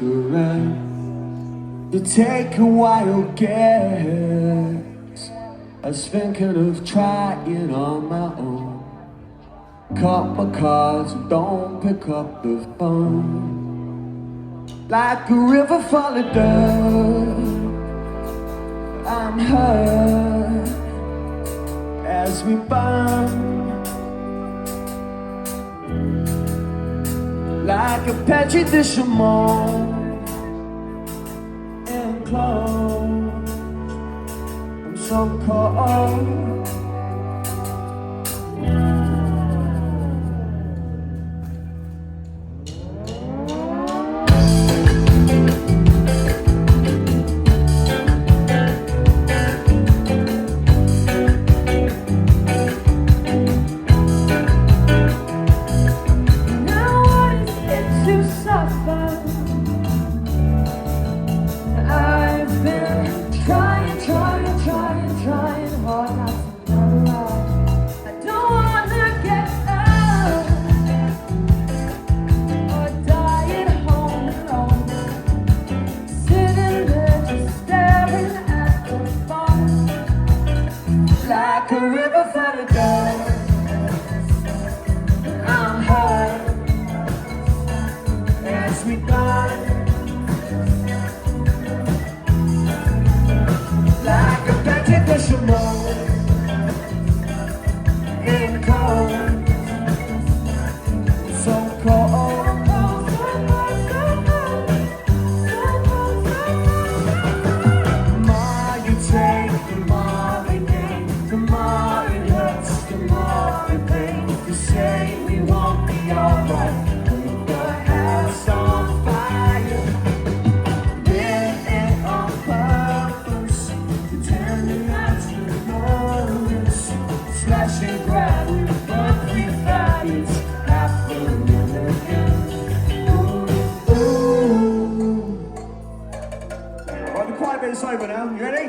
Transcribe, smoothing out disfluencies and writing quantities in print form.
cigarette to take a wild guess. I was thinking of trying on my own. Cut my cards and don't pick up the phone. Like a river full of dirt, I'm hurt as we burn. Like a petri dish of mold enclosed. I'm so cold. I've been trying hard not to lie. I don't wanna get up or die at home alone, sitting there just staring at the phone. Like a river full of dirt, I'm hurt as we burn. Like a petri dish of mold in cold, so cold. The more you take, the more we gain. The more it hurts, the more we pain. You say we won't be alright. Put the house on fire. Did it on purpose, pretending not to notice. Slash and grab, but we thought it's happening again. Ooh, ooh. Right, the quiet bit's over now. You ready?